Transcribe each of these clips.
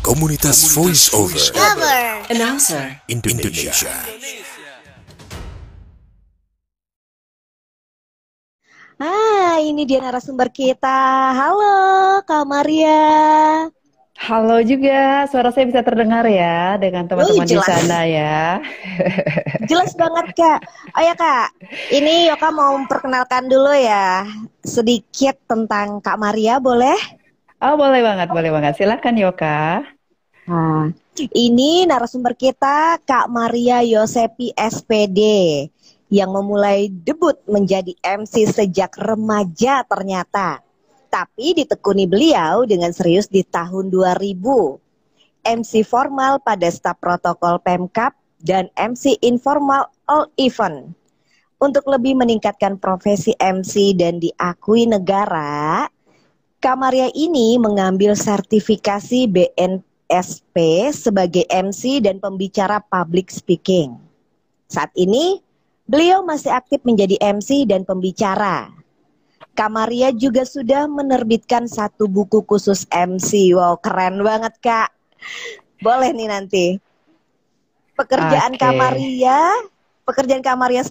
Komunitas Voice Over Announcer Indonesia. Ini dia narasumber kita. Halo, Kak Maria. Halo juga, suara saya bisa terdengar ya dengan teman-teman di Jelas. sana ya. Jelas banget, Kak. Oh ya, Kak. Ini Yoka mau memperkenalkan dulu ya sedikit tentang Kak Maria, boleh? Oh, boleh banget. Silakan Yoka. Nah, ini narasumber kita Kak Maria Yosepi SPD yang memulai debut menjadi MC sejak remaja ternyata. Tapi ditekuni beliau dengan serius di tahun 2000. MC formal pada staf protokol Pemkab dan MC informal all event. Untuk lebih meningkatkan profesi MC dan diakui negara, Kak Maria ini mengambil sertifikasi BNSP sebagai MC dan pembicara public speaking. Saat ini, beliau masih aktif menjadi MC dan pembicara. Kak Maria juga sudah menerbitkan satu buku khusus MC. Wow, keren banget, Kak. Boleh nih nanti. Pekerjaan Kak Maria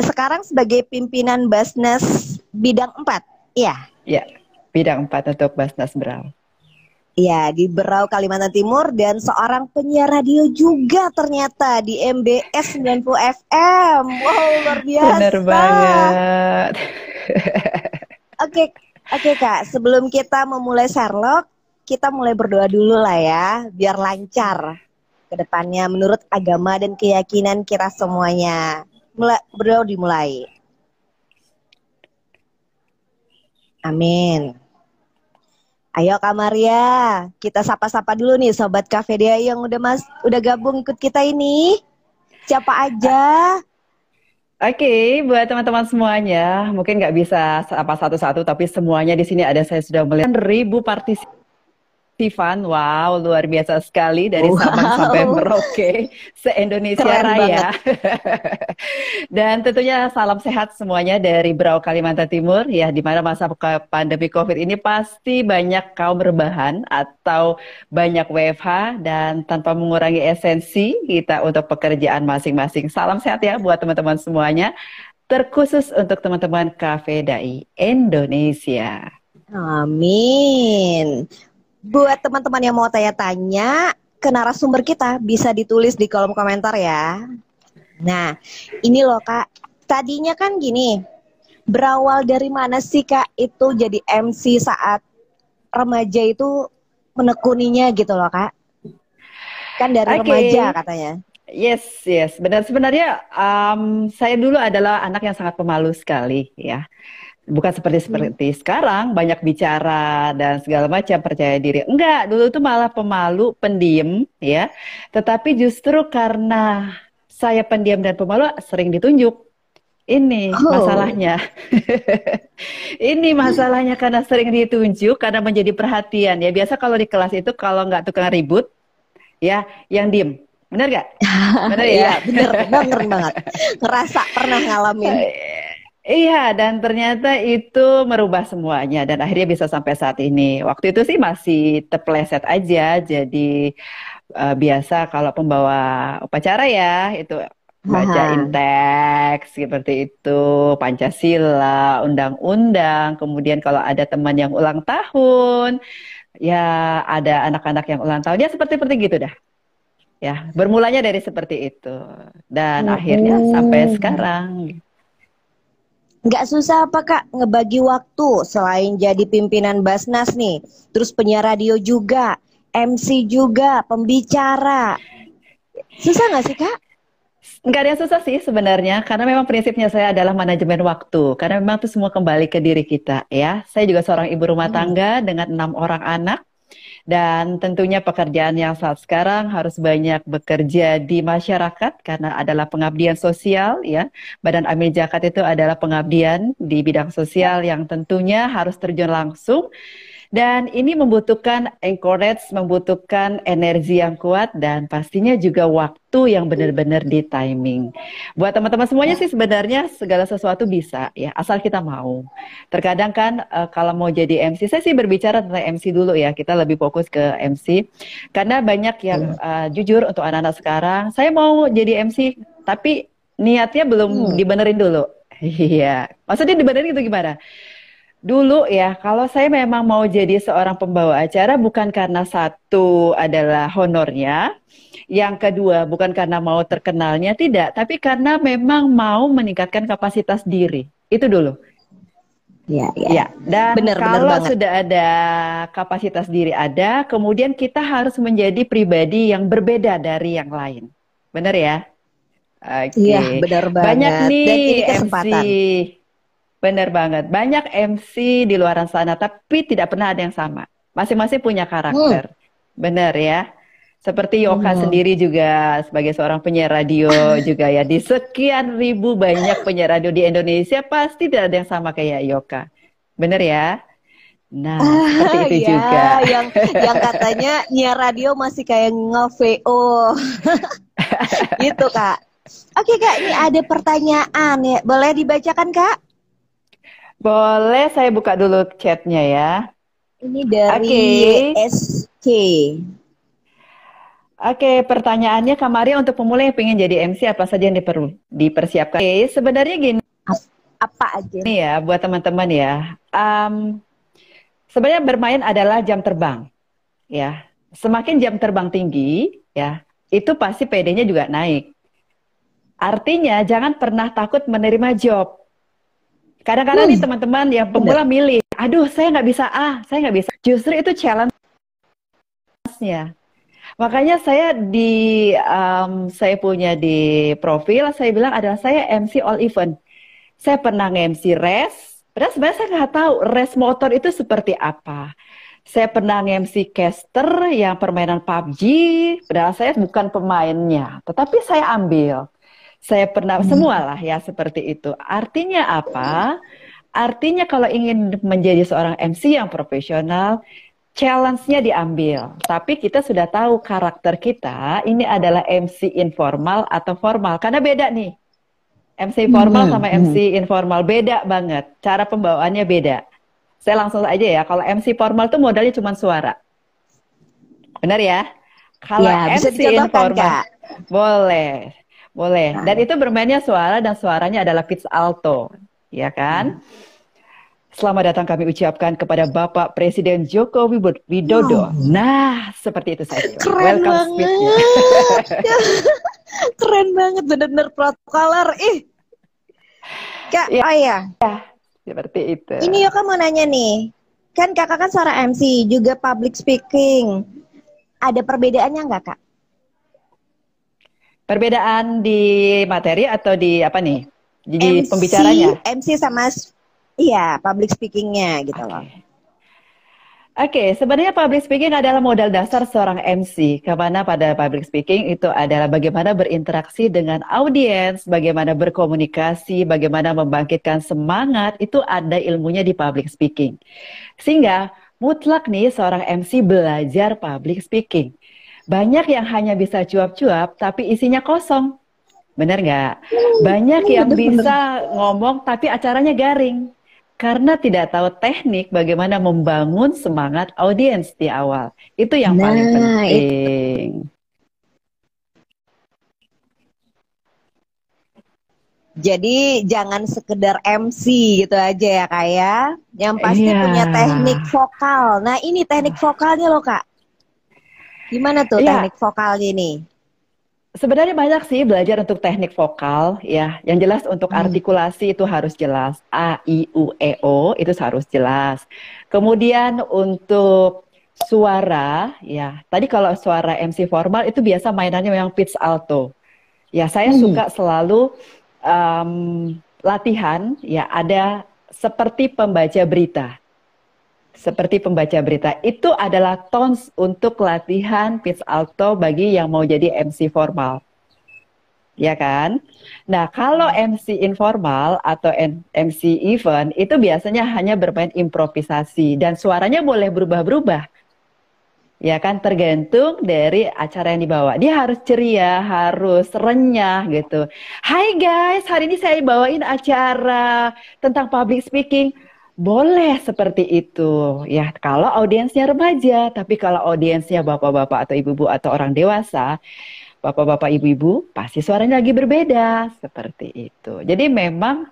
sekarang sebagai pimpinan Basnas bidang 4. Iya. Ya, bidang 4 untuk Basnas Berau. Iya, di Berau, Kalimantan Timur, dan seorang penyiar radio juga ternyata di MBS 90 FM. Wow, luar biasa. Bener banget. Oke, Kak, sebelum kita memulai Sherlock, kita mulai berdoa dulu lah ya, biar lancar ke depannya menurut agama dan keyakinan kita semuanya. Berdoa dimulai. Amin. Ayo Kak Maria, kita sapa-sapa dulu nih Sobat Cafe Dia yang udah gabung ikut kita ini. Siapa aja? Oke, buat teman-teman semuanya, mungkin nggak bisa apa satu-satu, tapi semuanya di sini ada, saya sudah melihat ribu partisipan. Wow, luar biasa sekali dari Sabang sampai Merauke, se-Indonesia Raya. Dan tentunya salam sehat semuanya dari Berau, Kalimantan Timur, ya, di mana masa pandemi COVID ini pasti banyak kaum rebahan atau banyak WFH dan tanpa mengurangi esensi kita untuk pekerjaan masing-masing. Salam sehat ya buat teman-teman semuanya, terkhusus untuk teman-teman Cafe Dai Indonesia. Amin. Buat teman-teman yang mau tanya-tanya ke narasumber kita, bisa ditulis di kolom komentar ya. Nah, ini loh Kak, tadinya kan gini, berawal dari mana sih Kak itu jadi MC saat remaja itu menekuninya gitu loh Kak? Kan dari remaja katanya. Yes, benar. Sebenarnya saya dulu adalah anak yang sangat pemalu sekali ya. Bukan seperti sekarang banyak bicara dan segala macam, percaya diri. Enggak, dulu tuh malah pemalu, pendiam ya. Tetapi justru karena saya pendiam dan pemalu sering ditunjuk. Ini masalahnya. Ini masalahnya karena sering ditunjuk, karena menjadi perhatian ya. Biasa kalau di kelas itu kalau nggak tukang ribut ya, yang diem. Bener gak? Bener ya? Iya, bener banget. Ngerasa pernah ngalamin. Iya, dan ternyata itu merubah semuanya dan akhirnya bisa sampai saat ini. Waktu itu sih masih terpeleset aja, jadi biasa kalau pembawa upacara ya, itu bacain teks seperti itu, Pancasila, undang-undang, kemudian kalau ada teman yang ulang tahun, ya ada anak-anak yang ulang tahun, ya seperti gitu dah. Ya, bermulanya dari seperti itu dan akhirnya sampai sekarang. Nggak susah apa Kak ngebagi waktu selain jadi pimpinan Basnas nih, terus penyiar radio juga, MC juga, pembicara. Susah nggak sih Kak? Nggak ada yang susah sih sebenarnya, karena memang prinsipnya saya adalah manajemen waktu. Karena memang itu semua kembali ke diri kita ya. Saya juga seorang ibu rumah tangga dengan 6 orang anak. Dan tentunya pekerjaan yang saat sekarang harus banyak bekerja di masyarakat karena adalah pengabdian sosial ya. Badan Amil Zakat itu adalah pengabdian di bidang sosial yang tentunya harus terjun langsung Dan ini membutuhkan encourage, membutuhkan energi yang kuat dan pastinya juga waktu yang benar-benar di timing. Buat teman-teman semuanya sih sebenarnya segala sesuatu bisa ya, asal kita mau. Terkadang kan kalau mau jadi MC, saya sih berbicara tentang MC dulu ya, kita lebih fokus ke MC. Karena banyak yang jujur untuk anak-anak sekarang, saya mau jadi MC tapi niatnya belum dibenerin dulu. Iya, maksudnya dibenerin itu gimana? Dulu ya, kalau saya memang mau jadi seorang pembawa acara bukan karena satu adalah honornya, yang kedua bukan karena mau terkenalnya, tidak, tapi karena memang mau meningkatkan kapasitas diri. Itu dulu. Ya, Ya, dan benar kalau banget. sudah ada kapasitas diri ada, kemudian kita harus menjadi pribadi yang berbeda dari yang lain. Benar ya? Iya, Oke. benar Banyak banget. Dan ini nih MC. kesempatan. Benar banget. Banyak MC di luar sana, tapi tidak pernah ada yang sama. Masing-masing punya Hmm. karakter. Benar ya? Seperti Yoka Hmm. sendiri juga sebagai seorang penyiar radio juga ya. Di sekian ribu banyak penyiar radio di Indonesia, pasti tidak ada yang sama kayak Yoka. Benar ya? Nah, seperti itu Ya, juga. yang katanya nyiar radio masih kayak nge-VO. Gitu, Kak. Oke, Kak, ini ada pertanyaan ya. Boleh dibacakan, Kak? Boleh saya buka dulu chatnya ya. Ini dari Oke. SK. Oke, pertanyaannya Kak Maria, untuk pemula yang pengen jadi MC apa saja yang dipersiapkan? Oke, sebenarnya gini Apa aja? ya buat teman-teman ya. Sebenarnya bermain adalah jam terbang ya. Semakin jam terbang tinggi ya, itu pasti PD-nya juga naik. Artinya jangan pernah takut menerima job. Kadang-kadang nih teman-teman yang pemula milih, aduh saya nggak bisa saya nggak bisa. Justru itu challenge-nya. Makanya saya punya di profil, saya bilang adalah saya MC all event. Saya pernah nge-MC race, padahal sebenarnya saya nggak tahu race motor itu seperti apa. Saya pernah nge-MC caster yang permainan PUBG, padahal saya bukan pemainnya, tetapi saya ambil. Saya pernah semualah ya seperti itu. Artinya apa? Artinya kalau ingin menjadi seorang MC yang profesional, challenge-nya diambil, tapi kita sudah tahu karakter kita ini adalah MC informal atau formal, karena beda nih. MC formal sama MC informal beda banget, cara pembawaannya beda. Saya langsung aja ya, kalau MC formal tuh modalnya cuma suara. Benar ya? Kalau Ya, bisa MC dicontohkan, informal, Kak. boleh, boleh. Dan itu bermainnya suara dan suaranya adalah pitch alto, ya kan? Selamat datang kami ucapkan kepada Bapak Presiden Joko Widodo. Nah, seperti itu saja. Keren Welcome speech-nya. banget. Keren banget, bener-bener protokoler. Kak, Ya, oh iya. seperti itu. Ini Yoka mau nanya nih. Kan kakak kan seorang MC, juga public speaking. Ada perbedaannya nggak, Kak? Perbedaan di materi atau di apa nih? Di pembicaranya? MC sama iya, public speakingnya gitu loh. Oke, sebenarnya public speaking adalah modal dasar seorang MC. Karena pada public speaking itu adalah bagaimana berinteraksi dengan audiens, bagaimana berkomunikasi, bagaimana membangkitkan semangat, itu ada ilmunya di public speaking. Sehingga mutlak nih seorang MC belajar public speaking. Banyak yang hanya bisa cuap-cuap, tapi isinya kosong. Benar nggak? Banyak yang bisa ngomong, tapi acaranya garing. Karena tidak tahu teknik bagaimana membangun semangat audiens di awal. Itu yang paling penting. Jadi jangan sekedar MC gitu aja ya Kak ya. Yang pasti punya teknik vokal. Nah ini teknik vokalnya loh Kak. Gimana tuh teknik vokalnya ini? Sebenarnya banyak sih belajar untuk teknik vokal ya. Yang jelas untuk artikulasi itu harus jelas. A, I, U, E, O itu harus jelas. Kemudian untuk suara ya. Tadi kalau suara MC formal itu biasa mainannya memang pitch alto. Ya saya suka selalu latihan ya ada seperti pembaca berita. Seperti pembaca berita, itu adalah tones untuk latihan pitch alto bagi yang mau jadi MC formal. ya kan? Nah, kalau MC informal atau MC event itu biasanya hanya bermain improvisasi dan suaranya boleh berubah-berubah. Ya kan, tergantung dari acara yang dibawa. Dia harus ceria, harus renyah gitu. Hai guys, hari ini saya bawain acara tentang public speaking. Boleh seperti itu. Ya, kalau audiensnya remaja, tapi kalau audiensnya bapak-bapak atau ibu-ibu atau orang dewasa, bapak-bapak, ibu-ibu, pasti suaranya lagi berbeda. Seperti itu. Jadi memang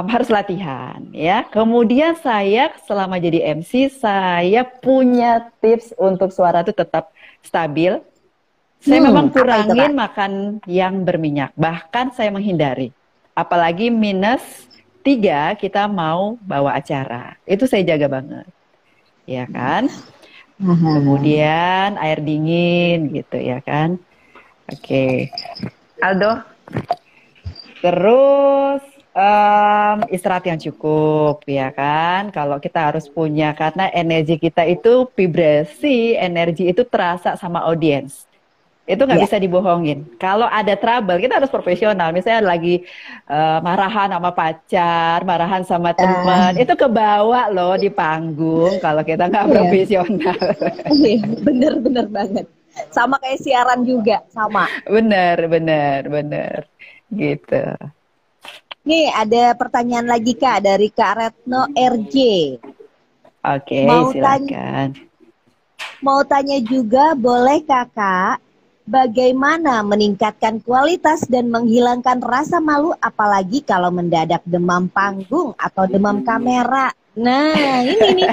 harus latihan ya. Kemudian saya selama jadi MC saya punya tips untuk suara itu tetap stabil. Saya memang kurangin makan yang berminyak. Bahkan saya menghindari. Apalagi -3 kita mau bawa acara. Itu saya jaga banget. Ya kan? Kemudian air dingin gitu ya kan. Oke. Aldo. Terus istirahat yang cukup ya kan. Kalau kita harus punya, karena energi kita itu vibrasi, energi itu terasa sama audiens. Itu nggak bisa dibohongin. Kalau ada trouble, kita harus profesional. Misalnya lagi marahan sama pacar, marahan sama teman, itu kebawa loh di panggung kalau kita nggak profesional. Bener banget. Sama kayak siaran juga, sama. Bener. Gitu. Nih ada pertanyaan lagi Kak dari Kak Retno RJ. Oke, silakan. Mau tanya juga, boleh Kakak bagaimana meningkatkan kualitas dan menghilangkan rasa malu apalagi kalau mendadak demam panggung atau demam kamera? Nah, ini nih.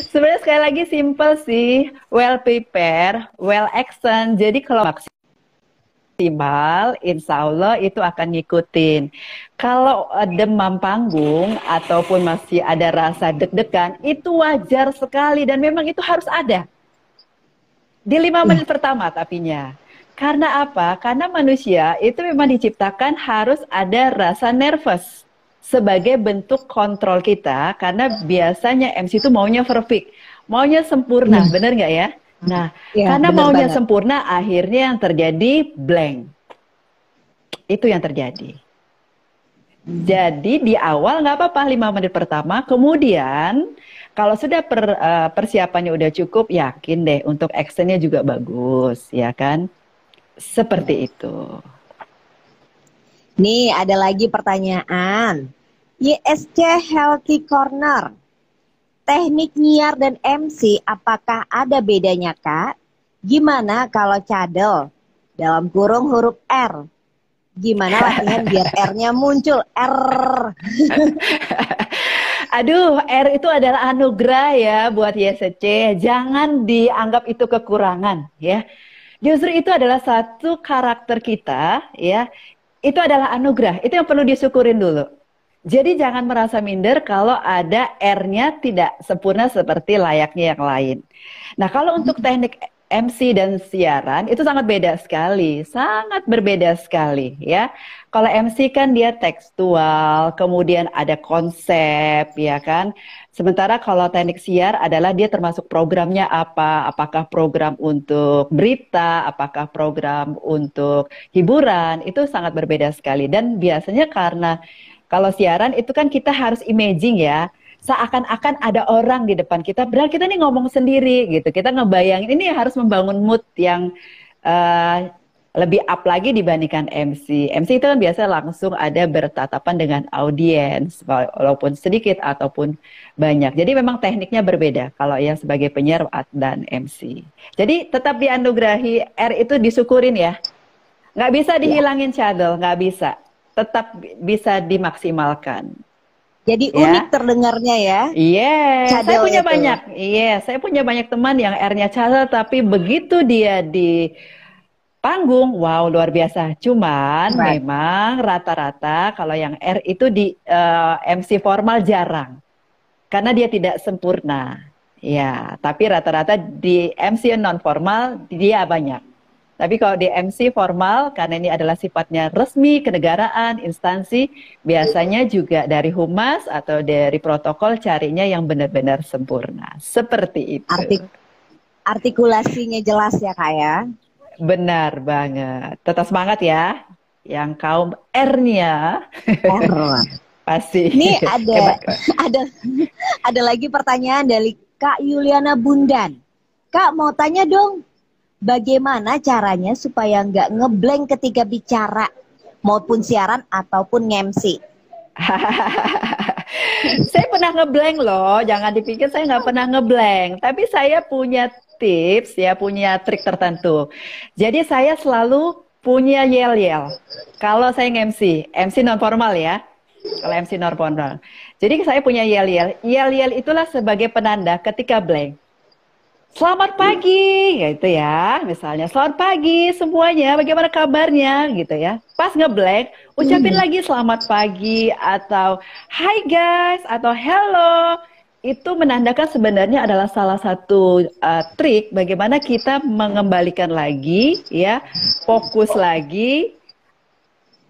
Sebenarnya sekali lagi simple sih, well prepare, well action. Jadi kalau maksimal, insya Allah itu akan ngikutin. Kalau demam panggung ataupun masih ada rasa deg-degan, itu wajar sekali dan memang itu harus ada. Di 5 menit pertama tapinya. Karena apa? Karena manusia itu memang diciptakan harus ada rasa nervous. Sebagai bentuk kontrol kita, karena biasanya MC itu maunya perfect. Maunya sempurna, bener nggak ya? Nah, karena maunya sempurna, akhirnya yang terjadi blank. Itu yang terjadi. Jadi di awal nggak apa-apa 5 menit pertama, kemudian kalau sudah persiapannya udah cukup, yakin deh untuk actionnya juga bagus, ya kan? Seperti itu. Nih ada lagi pertanyaan. YSC Healthy Corner. Teknik nyiar dan MC apakah ada bedanya Kak? Gimana kalau cadel dalam kurung huruf R? Gimana latihan biar R-nya muncul? R. Aduh, R itu adalah anugerah ya buat YSC. Jangan dianggap itu kekurangan ya. Justru itu adalah satu karakter kita ya. Itu adalah anugerah. Itu yang perlu disyukurin dulu. Jadi jangan merasa minder kalau ada R-nya tidak sempurna seperti layaknya yang lain. Nah, kalau untuk teknik MC dan siaran itu sangat beda sekali, sangat berbeda sekali ya. Kalau MC kan dia tekstual, kemudian ada konsep ya kan. Sementara kalau teknik siar adalah dia termasuk programnya apa, apakah program untuk berita, apakah program untuk hiburan, itu sangat berbeda sekali. Dan biasanya karena kalau siaran itu kan kita harus imaging ya, seakan-akan ada orang di depan kita, padahal kita nih ngomong sendiri gitu. Kita ngebayangin ini harus membangun mood yang lebih up lagi dibandingkan MC. MC itu kan biasa langsung ada bertatapan dengan audiens, walaupun sedikit ataupun banyak. Jadi memang tekniknya berbeda kalau yang sebagai penyiar dan MC. Jadi tetap dianugerahi, R itu disyukurin ya. Nggak bisa dihilangin cadel, nggak bisa. Tetap bisa dimaksimalkan. Jadi unik terdengarnya ya. Iya, saya punya banyak. Iya, saya punya banyak teman yang R-nya cadel, tapi begitu dia di panggung, wow luar biasa. Cuman memang rata-rata kalau yang R itu di MC formal jarang, karena dia tidak sempurna. Ya, tapi rata-rata di MC non formal dia banyak. Tapi kalau di MC formal, karena ini adalah sifatnya resmi, kenegaraan, instansi, biasanya juga dari humas atau dari protokol carinya yang benar-benar sempurna. Seperti itu. Artikulasinya jelas ya Kak ya? Benar banget. Tetap semangat ya. Yang kaum R-nya R. pasti Ini hebat kok. ada ada lagi pertanyaan dari Kak Yuliana Bundan. Kak mau tanya dong, bagaimana caranya supaya nggak ngeblank ketika bicara, maupun siaran ataupun nge-MC? Saya pernah ngeblank loh, jangan dipikir saya nggak pernah ngeblank. Tapi saya punya tips ya, punya trik tertentu. Jadi saya selalu punya yel-yel. Kalau saya nge-MC, MC non formal ya. Kalau MC non formal. Jadi saya punya yel-yel. Yel-yel itulah sebagai penanda ketika blank. Selamat pagi, gitu ya. Misalnya, selamat pagi semuanya, bagaimana kabarnya, gitu ya. Pas ngeblank, ucapin lagi selamat pagi, atau hi guys, atau hello. Itu menandakan sebenarnya adalah salah satu trik bagaimana kita mengembalikan lagi, ya, fokus lagi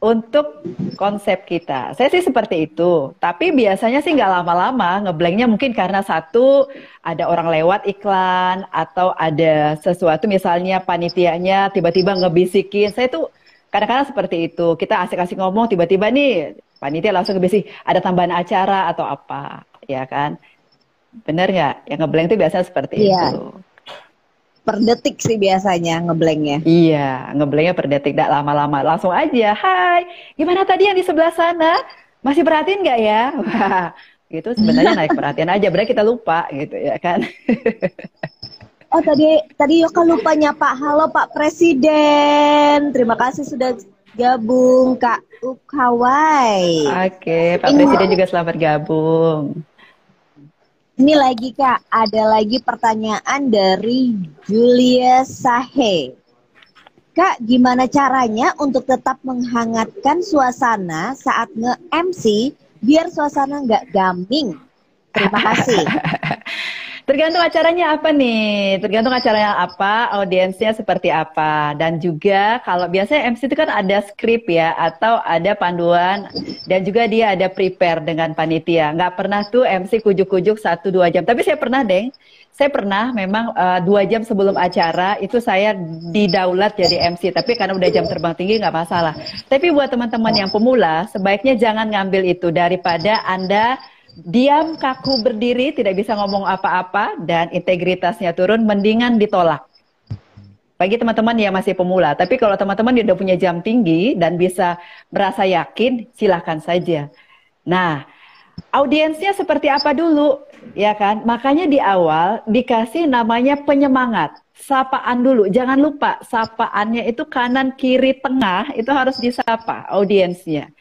untuk konsep kita. Saya sih seperti itu. Tapi biasanya sih nggak lama-lama. Ngeblanknya mungkin karena satu, ada orang lewat iklan, atau ada sesuatu misalnya panitianya tiba-tiba ngebisikin. Saya tuh kadang-kadang seperti itu. Kita asik-asik ngomong, tiba-tiba nih panitia langsung ngebisik, ada tambahan acara atau apa. Ya kan? Bener nggak? Yang ngeblank itu biasanya seperti Iya. itu. Per detik sih biasanya ngeblanknya. Iya, ngeblanknya per detik, tidak lama-lama. Langsung aja, hai, gimana tadi yang di sebelah sana? Masih perhatiin nggak ya? Wah, gitu sebenarnya naik perhatian aja, berarti kita lupa gitu ya kan? Oh tadi Yoka lupa nyapa. Halo Pak Presiden, terima kasih sudah gabung Kak Ukawai. Oke, Pak Presiden juga selamat gabung. Ini lagi Kak, ada lagi pertanyaan dari Julia Sahe. Kak, gimana caranya untuk tetap menghangatkan suasana saat nge-MC biar suasana nggak gaming? Terima kasih. Tergantung acaranya apa nih, tergantung acaranya apa, audiensnya seperti apa, dan juga kalau biasanya MC itu kan ada skrip ya, atau ada panduan, dan juga dia ada prepare dengan panitia. Nggak pernah tuh MC kujuk-kujuk 1-2 jam, tapi saya pernah deh, saya pernah memang 2 jam sebelum acara, itu saya didaulat jadi MC, tapi karena udah jam terbang tinggi nggak masalah. Tapi buat teman-teman yang pemula, sebaiknya jangan ngambil itu, daripada Anda diam kaku berdiri, tidak bisa ngomong apa-apa, dan integritasnya turun, mendingan ditolak. Bagi teman-teman yang masih pemula. Tapi kalau teman-teman udah punya jam tinggi dan bisa merasa yakin, silahkan saja. Nah, audiensnya seperti apa dulu, ya kan? Makanya di awal dikasih namanya penyemangat. Sapaan dulu, jangan lupa sapaannya itu kanan, kiri, tengah, itu harus disapa audiensnya.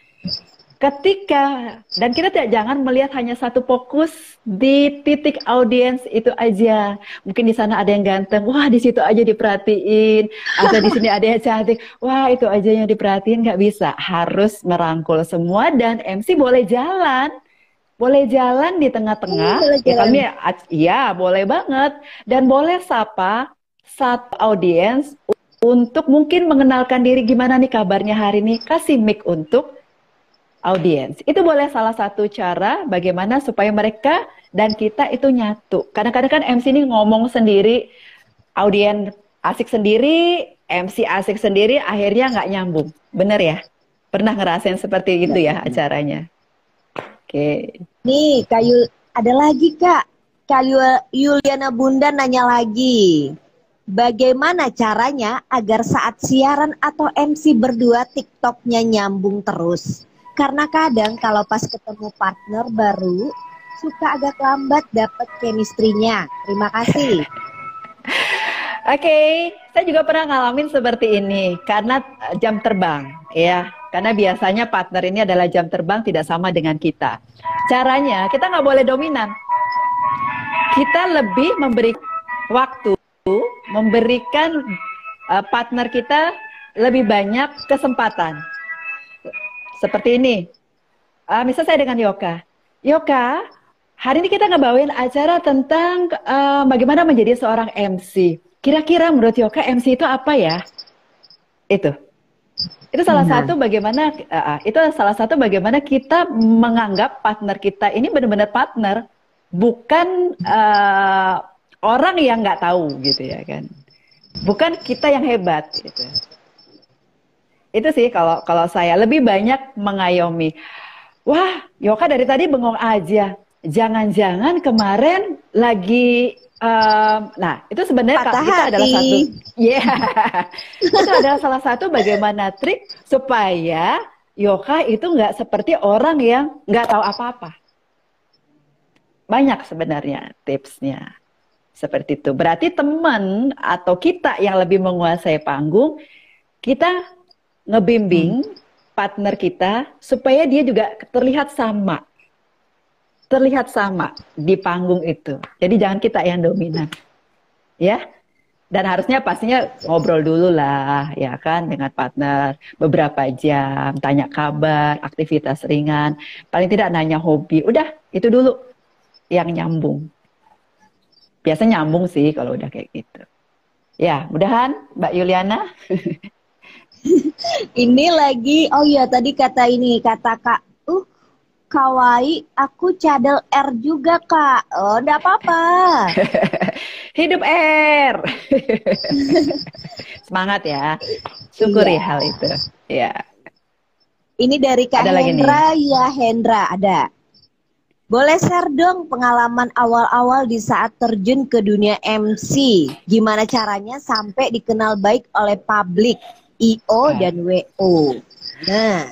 Dan kita jangan melihat hanya satu fokus di titik audiens itu aja. Mungkin di sana ada yang ganteng, wah di situ aja diperhatiin. Atau di sini ada yang cantik, wah itu aja yang diperhatiin. Nggak bisa, harus merangkul semua, dan MC boleh jalan di tengah-tengah. Ya, boleh banget, dan boleh sapa satu audiens untuk mungkin mengenalkan diri, gimana nih kabarnya hari ini. Kasih mic untuk audiens. Itu boleh salah satu cara bagaimana supaya mereka dan kita itu nyatu. Kadang-kadang kan MC ini ngomong sendiri, audiens asik sendiri, MC asik sendiri, akhirnya nggak nyambung. Bener ya? Pernah ngerasain seperti itu ya acaranya? Oke. Nih, ada lagi Kak. Yuliana Bunda nanya lagi. Bagaimana caranya agar saat siaran atau MC berdua TikToknya nyambung terus? Karena kadang kalau pas ketemu partner baru suka agak lambat dapet chemistry-nya. Terima kasih. Oke, saya juga pernah ngalamin seperti ini karena jam terbang, ya. Karena biasanya partner ini adalah jam terbang tidak sama dengan kita. Caranya kita nggak boleh dominan. Kita lebih memberi waktu, memberikan partner kita lebih banyak kesempatan. Seperti ini, misal saya dengan Yoka. Yoka, hari ini kita ngebawain acara tentang bagaimana menjadi seorang MC. Kira-kira menurut Yoka MC itu apa ya? Itu salah satu bagaimana kita menganggap partner kita ini benar-benar partner, bukan orang yang nggak tahu gitu ya kan. bukan kita yang hebat gitu. Itu sih kalau saya lebih banyak mengayomi. Wah, Yoka dari tadi bengong aja. Jangan-jangan kemarin lagi nah, itu sebenarnya Patah kita adalah hati. satu, itu adalah salah satu bagaimana trik supaya Yoka itu nggak seperti orang yang nggak tahu apa-apa. Banyak sebenarnya tipsnya seperti itu. Berarti teman atau kita yang lebih menguasai panggung, kita ngebimbing partner kita supaya dia juga terlihat sama di panggung itu. Jadi jangan kita yang dominan, ya. Dan harusnya pastinya ngobrol dulu lah, ya kan, dengan partner beberapa jam, tanya kabar, aktivitas ringan, paling tidak nanya hobi. Udah, itu dulu yang nyambung. Biasanya nyambung sih kalau udah kayak gitu. Ya, mudahan Mbak Yuliana. Ini lagi, oh iya tadi kata Kak, kawaii, aku cadel R juga Kak. Oh, enggak apa-apa. Hidup R. Semangat ya. Syukuri hal itu. Ya. Ini dari Kak Ada lagi Hendra, ya Hendra, ada. Boleh share dong pengalaman awal-awal di saat terjun ke dunia MC. Gimana caranya sampai dikenal baik oleh publik, IO dan WO. Nah,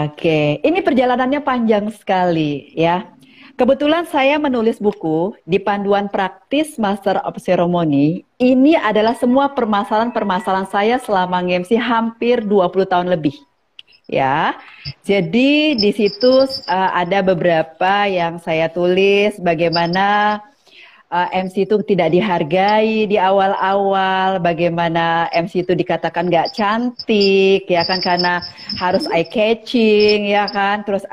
Oke, ini perjalanannya panjang sekali ya. Kebetulan saya menulis buku di panduan praktis Master of Ceremony. Ini adalah semua permasalahan-permasalahan saya selama nge-MC hampir 20 tahun lebih. Ya, jadi di situ ada beberapa yang saya tulis bagaimana MC itu tidak dihargai di awal-awal, bagaimana MC itu dikatakan nggak cantik, ya kan, karena harus eye catching, ya kan, terus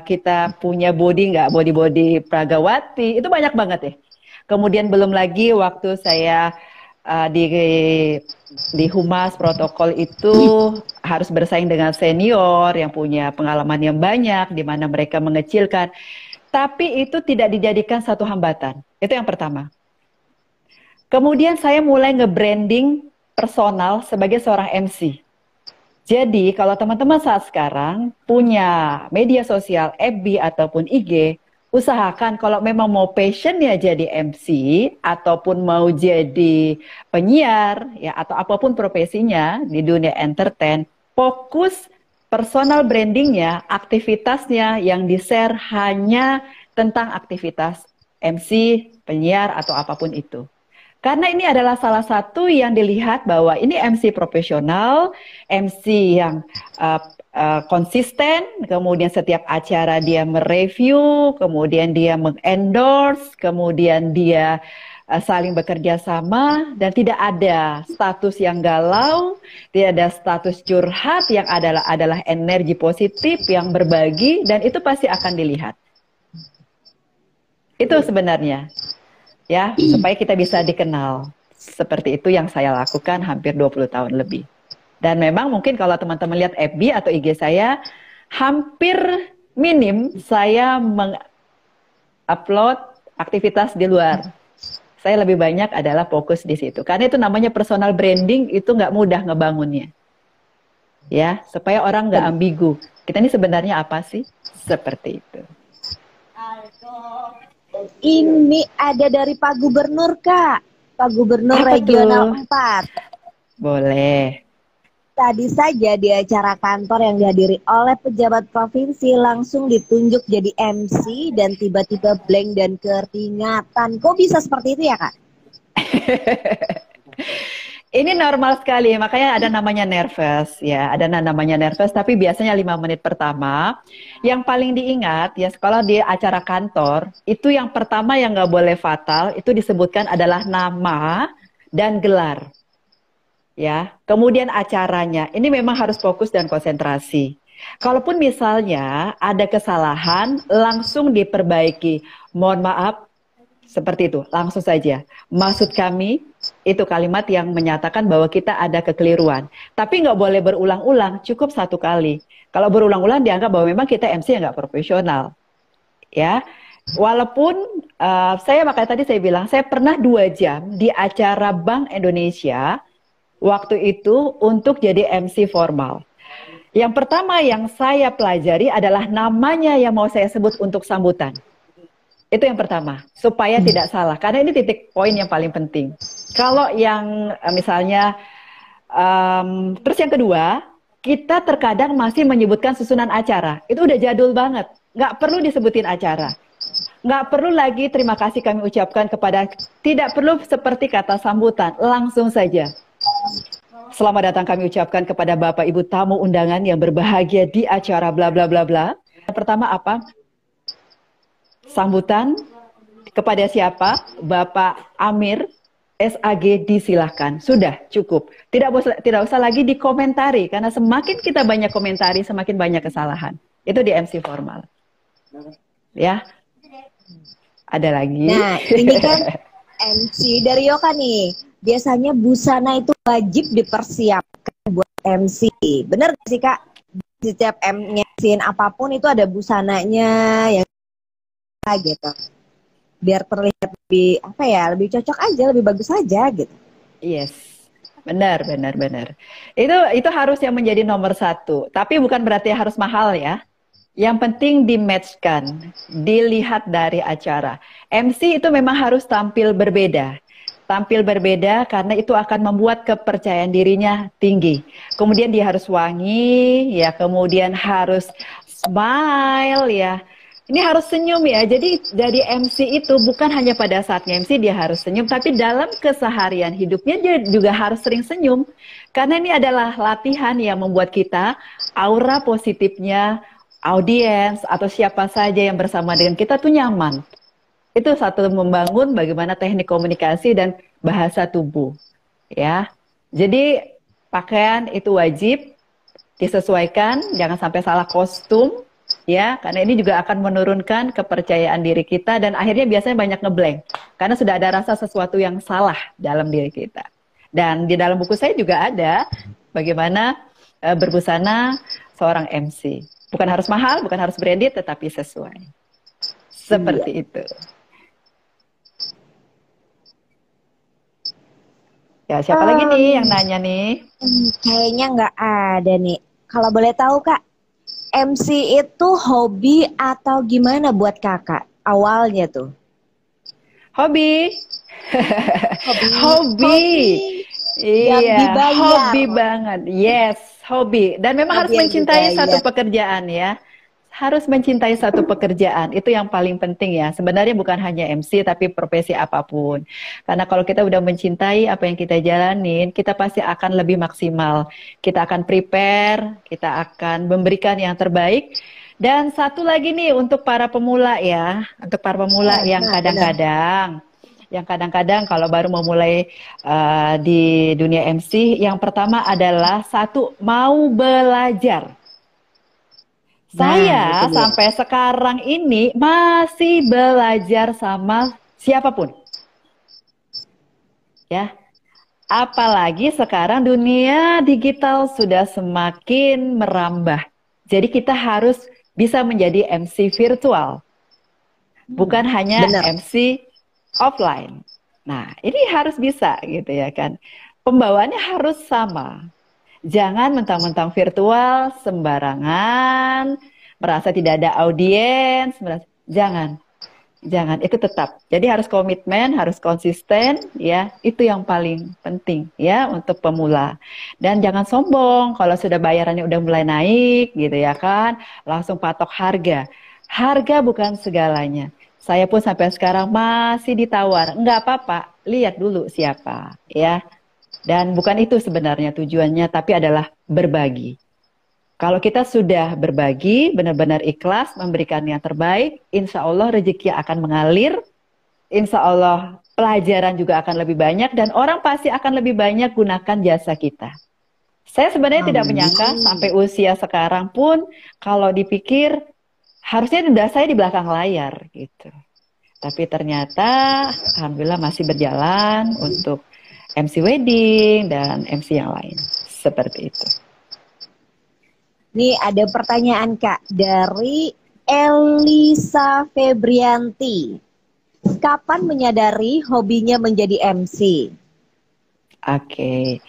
kita punya body nggak body Pragawati, itu banyak banget ya. Kemudian belum lagi waktu saya di Humas protokol itu harus bersaing dengan senior yang punya pengalaman yang banyak, di mana mereka mengecilkan. Tapi itu tidak dijadikan satu hambatan. Itu yang pertama. Kemudian saya mulai nge-branding personal sebagai seorang MC. Jadi kalau teman-teman saat sekarang punya media sosial, FB ataupun IG, usahakan kalau memang mau passionnya jadi MC ataupun mau jadi penyiar ya atau apapun profesinya di dunia entertain, fokus personal brandingnya, aktivitasnya yang di-share hanya tentang aktivitas MC, penyiar, atau apapun itu. Karena ini adalah salah satu yang dilihat bahwa ini MC profesional, MC yang konsisten, kemudian setiap acara dia mereview, kemudian dia mengendorse, kemudian dia saling bekerja sama, dan tidak ada status yang galau, tidak ada status curhat, yang adalah energi positif yang berbagi, dan itu pasti akan dilihat. Itu sebenarnya, ya, supaya kita bisa dikenal. Seperti itu yang saya lakukan hampir 20 tahun lebih. Dan memang mungkin kalau teman-teman lihat FB atau IG saya, hampir minim saya mengupload aktivitas di luar. Saya lebih banyak adalah fokus di situ. Karena itu namanya personal branding, itu nggak mudah ngebangunnya. Ya, supaya orang nggak ambigu. Kita ini sebenarnya apa sih? Seperti itu. ini ada dari Pak Gubernur Kak. Pak Gubernur Apa Regional tuh? 4. Boleh. Tadi saja di acara kantor yang dihadiri oleh pejabat provinsi langsung ditunjuk jadi MC dan tiba-tiba blank dan keringatan. Kok bisa seperti itu ya Kak? Ini normal sekali, makanya ada namanya nervous ya, ada namanya nervous, tapi biasanya 5 menit pertama. Yang paling diingat ya, kalau di acara kantor, itu yang pertama yang nggak boleh fatal, itu disebutkan adalah nama dan gelar. Ya, kemudian acaranya, ini memang harus fokus dan konsentrasi. Kalaupun misalnya ada kesalahan, langsung diperbaiki. Mohon maaf, seperti itu, langsung saja. Maksud kami, itu kalimat yang menyatakan bahwa kita ada kekeliruan. Tapi nggak boleh berulang-ulang, cukup 1 kali. Kalau berulang-ulang dianggap bahwa memang kita MC yang nggak profesional. Ya, Walaupun saya makanya tadi saya bilang, saya pernah 2 jam di acara Bank Indonesia waktu itu untuk jadi MC formal. Yang pertama yang saya pelajari adalah namanya yang mau saya sebut untuk sambutan. Itu yang pertama, supaya tidak salah. Karena ini titik poin yang paling penting. Kalau yang misalnya, terus yang kedua, kita terkadang masih menyebutkan susunan acara. Itu udah jadul banget. Nggak perlu disebutin acara. Nggak perlu lagi terima kasih kami ucapkan kepada, tidak perlu seperti kata sambutan, langsung saja. Selamat datang kami ucapkan kepada Bapak Ibu tamu undangan yang berbahagia di acara bla bla bla bla. Yang pertama apa? Sambutan kepada siapa? Bapak Amir SAG disilahkan. Sudah cukup. Tidak usah lagi dikomentari karena semakin kita banyak komentari semakin banyak kesalahan. Itu di MC formal. Ya. Ada lagi. Nah, ini kan MC dari Yoka nih. Biasanya busana itu wajib dipersiapkan buat MC. Bener gak sih Kak? Setiap MC-in apapun itu ada busananya yang gitu. Biar terlihat lebih lebih cocok aja, lebih bagus aja gitu. Yes. Benar. Itu harus yang menjadi nomor 1. Tapi bukan berarti harus mahal ya. Yang penting di-matchkan, dilihat dari acara. MC itu memang harus tampil berbeda. Tampil berbeda karena itu akan membuat kepercayaan dirinya tinggi. Kemudian dia harus wangi, ya, kemudian harus smile, ya. Ini harus senyum ya. Jadi dari MC itu bukan hanya pada saat MC dia harus senyum, tapi dalam keseharian hidupnya dia juga harus sering senyum. Karena ini adalah latihan yang membuat kita aura positifnya audiens atau siapa saja yang bersama dengan kita tuh nyaman. Itu satu, membangun bagaimana teknik komunikasi dan bahasa tubuh, ya. Jadi pakaian itu wajib disesuaikan, jangan sampai salah kostum, ya, karena ini juga akan menurunkan kepercayaan diri kita dan akhirnya biasanya banyak ngeblank karena sudah ada rasa sesuatu yang salah dalam diri kita. Dan di dalam buku saya juga ada bagaimana berbusana seorang MC. Bukan harus mahal, bukan harus branded, tetapi sesuai. Seperti itu. Ya, siapa lagi nih yang nanya nih? Kayaknya nggak ada nih. Kalau boleh tahu Kak, MC itu hobi atau gimana buat Kakak awalnya tuh? Hobi. Hobi. Iya, hobi banget. Yes, hobi. Dan memang harus mencintai satu pekerjaan ya. Harus mencintai satu pekerjaan, itu yang paling penting ya. Sebenarnya bukan hanya MC, tapi profesi apapun. Karena kalau kita udah mencintai apa yang kita jalanin, kita pasti akan lebih maksimal. Kita akan prepare, kita akan memberikan yang terbaik. Dan satu lagi nih untuk para pemula ya, untuk para pemula yang kadang-kadang kalau baru memulai di dunia MC, yang pertama adalah satu, mau belajar. Saya sampai sekarang ini masih belajar sama siapapun. Ya. Apalagi sekarang dunia digital sudah semakin merambah. Jadi kita harus bisa menjadi MC virtual. Bukan hanya MC offline. Nah, ini harus bisa gitu ya kan. Pembawaannya harus sama. Jangan mentang-mentang virtual sembarangan, merasa tidak ada audiens, jangan, itu tetap. Jadi harus komitmen, harus konsisten, ya, itu yang paling penting, ya, untuk pemula. Dan jangan sombong, kalau sudah bayarannya udah mulai naik, gitu ya kan, langsung patok harga. Harga bukan segalanya. Saya pun sampai sekarang masih ditawar, nggak apa-apa, lihat dulu siapa, ya. Dan bukan itu sebenarnya tujuannya, tapi adalah berbagi. Kalau kita sudah berbagi, benar-benar ikhlas, memberikan yang terbaik, insya Allah rezeki akan mengalir, insya Allah pelajaran juga akan lebih banyak, dan orang pasti akan lebih banyak gunakan jasa kita. Saya sebenarnya tidak menyangka sampai usia sekarang pun, kalau dipikir, harusnya sudah saya di belakang layar, gitu. Tapi ternyata, alhamdulillah masih berjalan untuk MC wedding dan MC yang lain. Seperti itu. Nih ada pertanyaan Kak dari Elisa Febrianti. Kapan menyadari hobinya menjadi MC? Oke.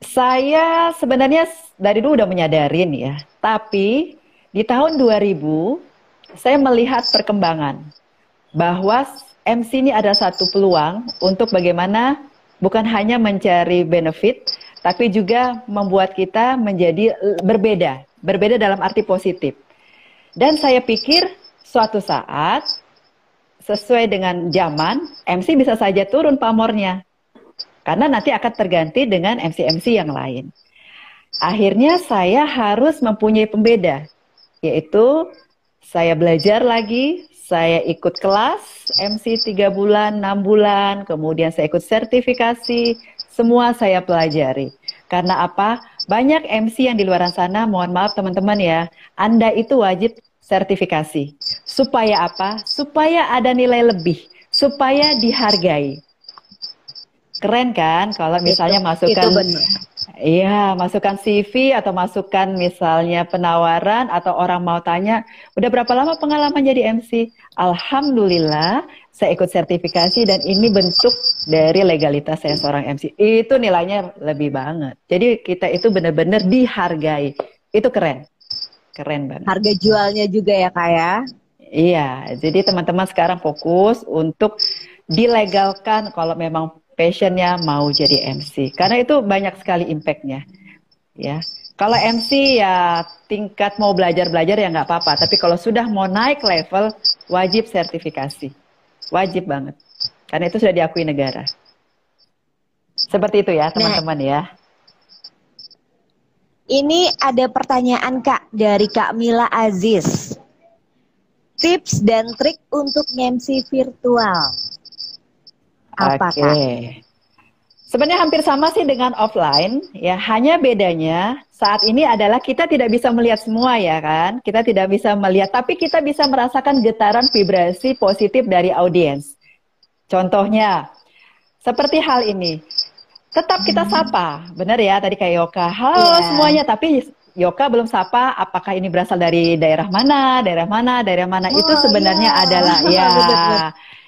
Saya sebenarnya dari dulu udah menyadarin ya. Tapi di tahun 2000 saya melihat perkembangan bahwa MC ini ada satu peluang untuk bagaimana bukan hanya mencari benefit, tapi juga membuat kita menjadi berbeda. Berbeda dalam arti positif. Dan saya pikir suatu saat sesuai dengan zaman, MC bisa saja turun pamornya. Karena nanti akan terganti dengan MC-MC yang lain. Akhirnya saya harus mempunyai pembeda, yaitu saya belajar lagi, saya ikut kelas MC 3 bulan, 6 bulan, kemudian saya ikut sertifikasi, semua saya pelajari. Karena apa? Banyak MC yang di luar sana, mohon maaf teman-teman ya, Anda itu wajib sertifikasi. Supaya apa? Supaya ada nilai lebih, supaya dihargai. Keren kan kalau misalnya masukkan, iya, masukkan CV atau masukkan misalnya penawaran atau orang mau tanya, udah berapa lama pengalaman jadi MC? Alhamdulillah, saya ikut sertifikasi dan ini bentuk dari legalitas saya seorang MC. Itu nilainya lebih banget. Jadi kita itu benar-benar dihargai. Itu keren. Keren banget. Harga jualnya juga ya Kak ya? Iya, jadi teman-teman sekarang fokus untuk dilegalkan kalau memang passionnya mau jadi MC. Karena itu banyak sekali impact-nya. Ya. Kalau MC ya tingkat mau belajar-belajar ya nggak apa-apa. Tapi kalau sudah mau naik level, wajib sertifikasi. Wajib banget. Karena itu sudah diakui negara. Seperti itu ya teman-teman ya. Ini ada pertanyaan Kak dari Kak Mila Aziz. Tips dan trik untuk MC virtual. Apa Kak? Sebenarnya hampir sama sih dengan offline, ya hanya bedanya saat ini adalah kita tidak bisa melihat semua ya kan, kita tidak bisa melihat, tapi kita bisa merasakan getaran vibrasi positif dari audiens. Contohnya, seperti hal ini, tetap kita sapa, benar ya tadi kayak Yoka, halo semuanya, tapi Yoka belum sapa, apakah ini berasal dari daerah mana, itu sebenarnya adalah ya.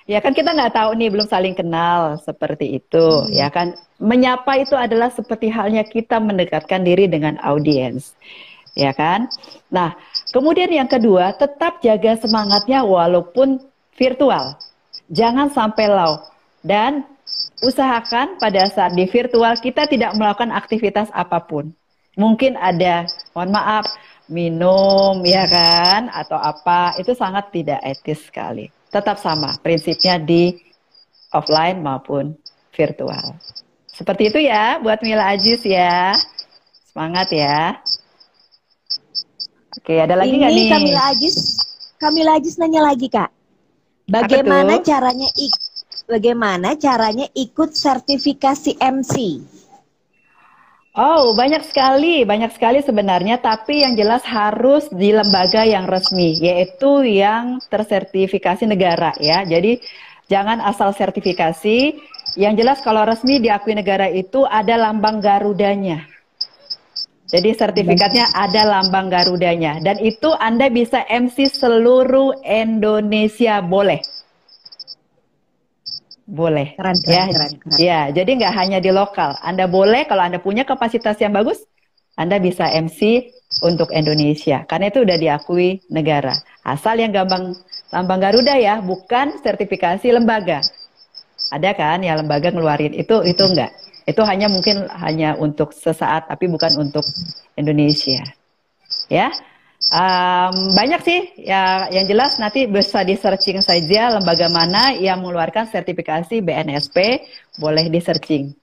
Ya kan kita nggak tahu nih, belum saling kenal seperti itu, ya kan. Menyapa itu adalah seperti halnya kita mendekatkan diri dengan audiens, ya kan. Nah, kemudian yang kedua, tetap jaga semangatnya walaupun virtual. Jangan sampai low. Dan usahakan pada saat di virtual kita tidak melakukan aktivitas apapun. Mungkin ada, mohon maaf, minum, ya kan, atau apa, itu sangat tidak etis sekali. Tetap sama prinsipnya di offline maupun virtual. Seperti itu ya buat Mila Aziz ya. Semangat ya. Oke, ada lagi nggak nih? Kamila Aziz nanya lagi Kak. Bagaimana caranya ikut sertifikasi MC? Oh, banyak sekali sebenarnya, tapi yang jelas harus di lembaga yang resmi, yaitu yang tersertifikasi negara ya. Jadi jangan asal sertifikasi, yang jelas kalau resmi diakui negara itu ada lambang Garudanya. Jadi sertifikatnya ada lambang Garudanya, dan itu Anda bisa MC seluruh Indonesia boleh. Boleh, keren. Ya, jadi nggak hanya di lokal. Anda boleh, kalau Anda punya kapasitas yang bagus, Anda bisa MC untuk Indonesia. Karena itu udah diakui negara. Asal yang lambang Garuda ya, bukan sertifikasi lembaga. Ada kan ya lembaga ngeluarin, itu enggak. Itu mungkin hanya untuk sesaat, tapi bukan untuk Indonesia. Ya. Banyak sih ya, yang jelas nanti bisa di searching saja lembaga mana yang mengeluarkan sertifikasi BNSP, boleh di searching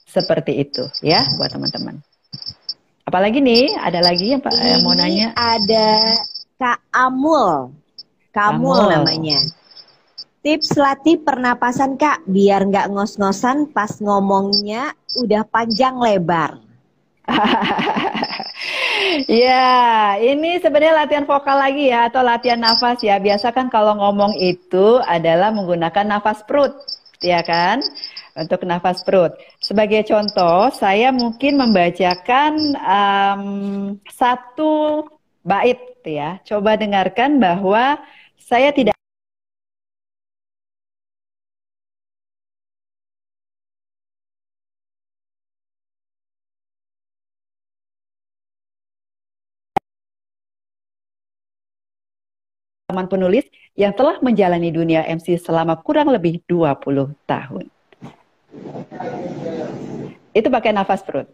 seperti itu ya buat teman-teman. Apalagi nih, ada lagi yang Pak mau nanya? Ada Kak Amul namanya. Tips latih pernapasan Kak biar nggak ngos-ngosan pas ngomongnya udah panjang lebar. Ya, ini sebenarnya latihan vokal lagi ya, atau latihan nafas ya. Biasa kan kalau ngomong itu adalah menggunakan nafas perut, ya kan? Untuk nafas perut. Sebagai contoh, saya mungkin membacakan satu bait ya. Coba dengarkan bahwa saya tidak teman penulis yang telah menjalani dunia MC selama kurang lebih 20 tahun. Itu pakai nafas perut.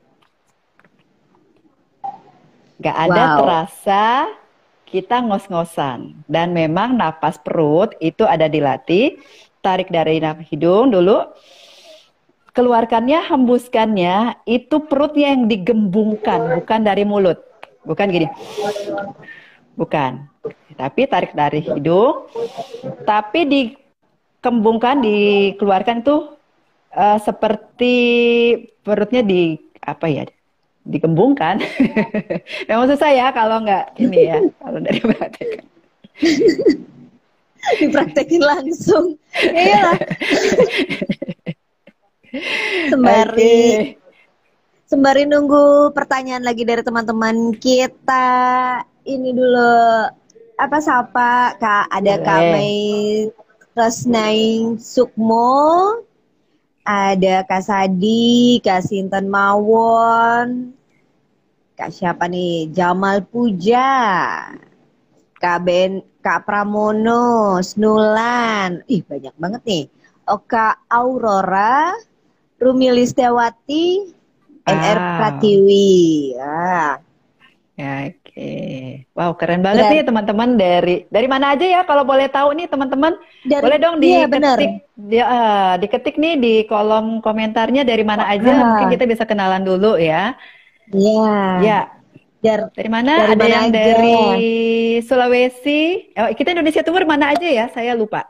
Gak ada terasa kita ngos-ngosan. Dan memang nafas perut itu ada dilatih. Tarik dari hidung dulu. Keluarkannya, hembuskannya, itu perutnya yang digembungkan, bukan dari mulut. Bukan gini. Bukan. Tapi tarik dari hidung. Tapi dikembungkan, dikeluarkan tuh seperti perutnya dikembungkan. Memang susah ya kalau nggak ini ya, kalau dari praktek. Dipraktekin langsung. Iya. Sembari nunggu pertanyaan lagi dari teman-teman kita. Ini dulu sapa Kak, ada Kak Mei Resnaing Sukmo, ada Kak Sadi, Kak Sinten Mawon, Kak siapa nih? Jamal Puja, Kak Pramono, Snulan, banyak banget nih. Kak Aurora, Rumi Listiawati, NR Pratiwi. Ya, oke. Wow, keren banget nih teman-teman dari mana aja ya kalau boleh tahu nih teman-teman. Boleh dong diketik nih di kolom komentarnya dari mana aja. Mungkin kita bisa kenalan dulu ya. Iya. Ya. Dari mana? Ada yang aja. Dari Sulawesi. Kita Indonesia Timur mana aja ya? Saya lupa.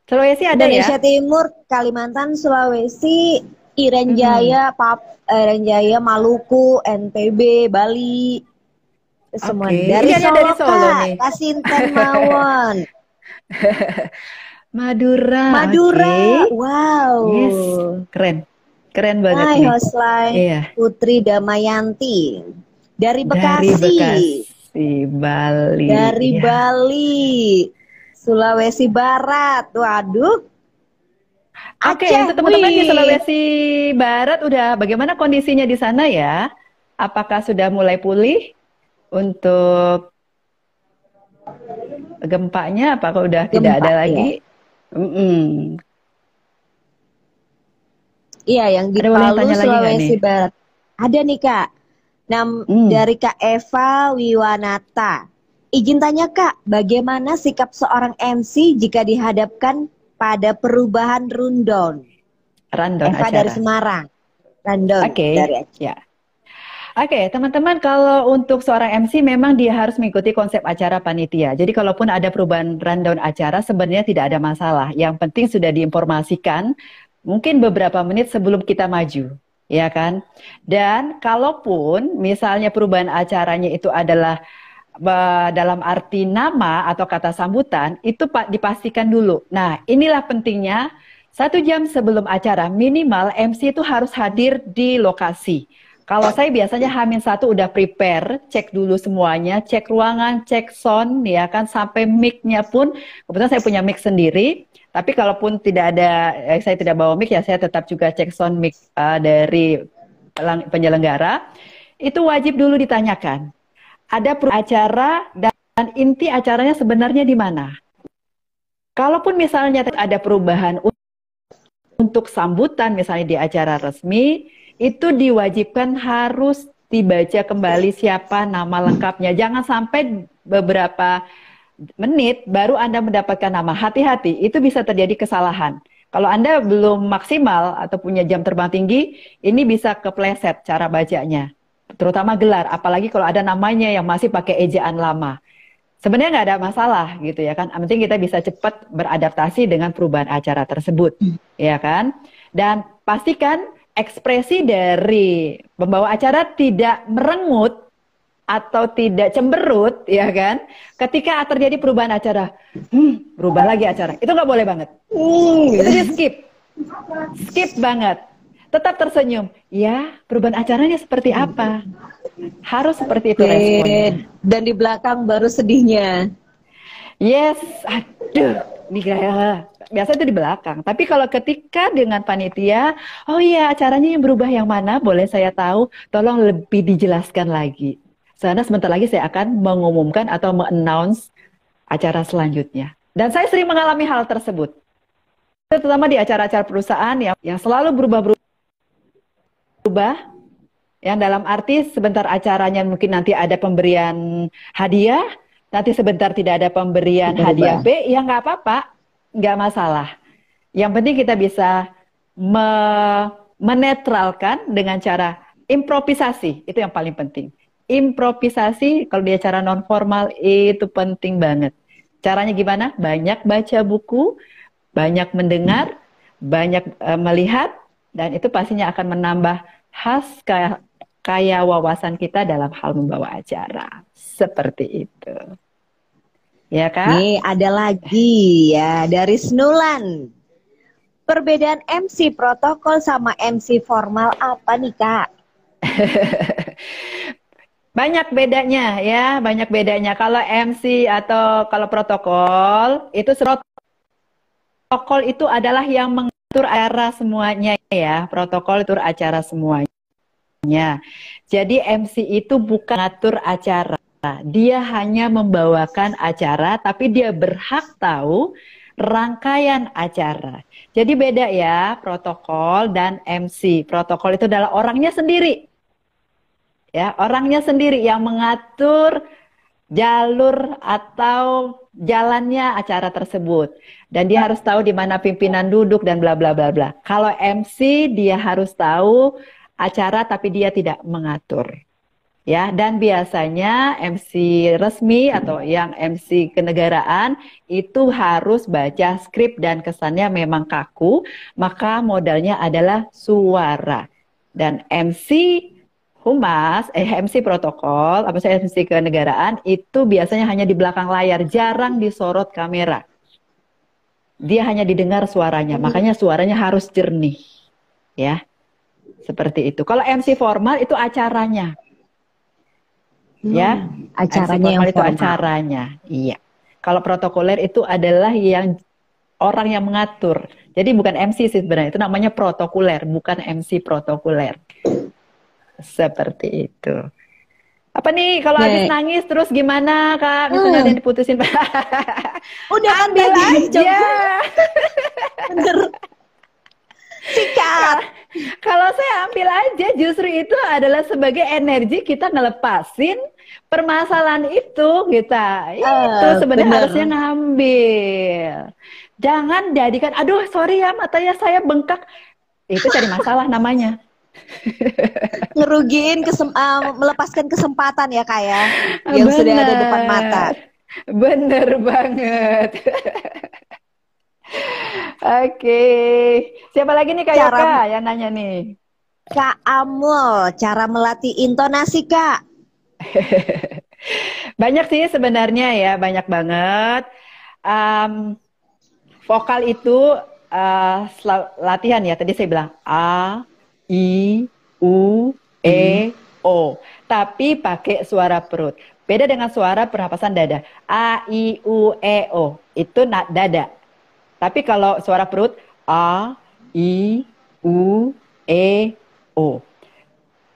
Sulawesi ada Indonesia Timur, Kalimantan, Sulawesi, Irian Jaya, Maluku, NTB, Bali. Semua dari Solo nih. Kasinten Mawon. Madura. Wow. Yes. Keren banget. Hai hostline Putri Damayanti dari Bekasi. Bali. Dari Bali. Sulawesi Barat. Waduh. Oke, untuk teman-teman di Sulawesi Barat bagaimana kondisinya di sana ya? Apakah sudah mulai pulih? Untuk gempanya apakah udah tidak ada lagi? Iya, yang di Palu, Sulawesi Barat. Ada nih Kak, dari Kak Eva Wiwanata. Izin tanya Kak, bagaimana sikap seorang MC jika dihadapkan pada perubahan rundown? Eva acara. Dari Semarang. Rundown dari Aceh. Oke, teman-teman, kalau untuk seorang MC memang dia harus mengikuti konsep acara panitia. Jadi kalaupun ada perubahan rundown acara sebenarnya tidak ada masalah. Yang penting sudah diinformasikan mungkin beberapa menit sebelum kita maju, ya kan? Dan kalaupun misalnya perubahan acaranya itu adalah dalam arti nama atau kata sambutan, itu dipastikan dulu. Nah, inilah pentingnya 1 jam sebelum acara minimal MC itu harus hadir di lokasi. Kalau saya biasanya H-1 udah prepare, cek dulu semuanya, cek ruangan, cek sound, ya kan, sampai mic-nya pun, kebetulan saya punya mic sendiri, tapi kalaupun tidak ada, saya tidak bawa mic, ya saya tetap juga cek sound mic dari penyelenggara, itu wajib dulu ditanyakan. Ada acara dan inti acaranya sebenarnya di mana? Kalaupun misalnya ada perubahan untuk sambutan, misalnya di acara resmi, itu diwajibkan harus dibaca kembali siapa nama lengkapnya. Jangan sampai beberapa menit baru Anda mendapatkan nama. Hati-hati, itu bisa terjadi kesalahan. Kalau Anda belum maksimal atau punya jam terbang tinggi, ini bisa kepleset cara bacanya. Terutama gelar, apalagi kalau ada namanya yang masih pakai ejaan lama. Sebenarnya nggak ada masalah gitu ya kan. Yang penting kita bisa cepat beradaptasi dengan perubahan acara tersebut, ya kan. Dan pastikan ekspresi dari pembawa acara tidak merengut atau tidak cemberut, ya kan? Ketika terjadi perubahan acara, berubah lagi acara, itu nggak boleh banget. Itu di skip banget. Tetap tersenyum. Ya, perubahan acaranya seperti apa? Harus seperti itu responnya. Dan di belakang baru sedihnya. Yes, aduh, ini gaya. Biasa itu di belakang. Tapi kalau ketika dengan panitia, oh iya acaranya yang berubah yang mana? Boleh saya tahu? Tolong lebih dijelaskan lagi. Karena sebentar lagi saya akan mengumumkan atau me-announce acara selanjutnya. Dan saya sering mengalami hal tersebut. Terutama di acara-acara perusahaan yang selalu berubah-berubah. Yang dalam arti sebentar acaranya mungkin nanti ada pemberian hadiah, nanti sebentar tidak ada pemberian hadiah B, ya nggak apa-apa, nggak masalah. Yang penting kita bisa menetralkan dengan cara improvisasi, itu yang paling penting. Improvisasi kalau di acara non formal itu penting banget. Caranya gimana? Banyak baca buku, banyak mendengar, banyak melihat, dan itu pastinya akan menambah kaya wawasan kita dalam hal membawa acara. Seperti itu. Ya Kak? Nih ada lagi ya dari Snulan. Perbedaan MC protokol sama MC formal apa nih Kak? Banyak bedanya ya, banyak bedanya. Kalau MC atau kalau protokol, protokol itu adalah yang mengatur acara semuanya ya. Protokol itu acara semuanya. Jadi MC itu bukan ngatur acara. Dia hanya membawakan acara, tapi dia berhak tahu rangkaian acara. Jadi beda ya, protokol dan MC. Protokol itu adalah orangnya sendiri. Ya, orangnya sendiri yang mengatur jalur atau jalannya acara tersebut. Dan dia harus tahu di mana pimpinan duduk dan bla bla bla bla. Kalau MC dia harus tahu acara tapi dia tidak mengatur. Ya, dan biasanya MC resmi atau yang MC kenegaraan itu harus baca skrip dan kesannya memang kaku, maka modalnya adalah suara. Dan MC Humas, MC protokol, apa saya MC kenegaraan itu biasanya hanya di belakang layar, jarang disorot kamera. Dia hanya didengar suaranya, makanya suaranya harus jernih. Ya. Seperti itu. Kalau MC formal itu acaranya. Ya, acaranya MC formal yang itu formal. acaranya. Iya. Kalau protokoler itu adalah yang orang yang mengatur. Jadi bukan MC sih sebenarnya, itu namanya protokoler, bukan MC protokoler. Seperti itu. Apa nih kalau habis nangis terus gimana Kak? Misalnya ada yang diputusin. Udah ambil aja. Bener. Sikat. Kalau saya ambil aja, justru itu adalah sebagai energi kita ngelepasin permasalahan itu kita. Itu sebenarnya harusnya ngambil. Jangan jadikan, aduh sorry ya matanya saya bengkak. Itu cari masalah namanya. Ngerugiin melepaskan kesempatan ya Kak ya, yang sudah ada depan mata. Bener banget. Oke, siapa lagi nih Kak Yoka yang nanya nih? Kak Amul, cara melatih intonasi Kak. Banyak sih sebenarnya ya, banyak banget. Vokal itu latihan ya, tadi saya bilang A, I, U, E, O. Tapi pakai suara perut. Beda dengan suara pernapasan dada. A, I, U, E, O. Itu dada. Tapi kalau suara perut, A, I, U, E, O.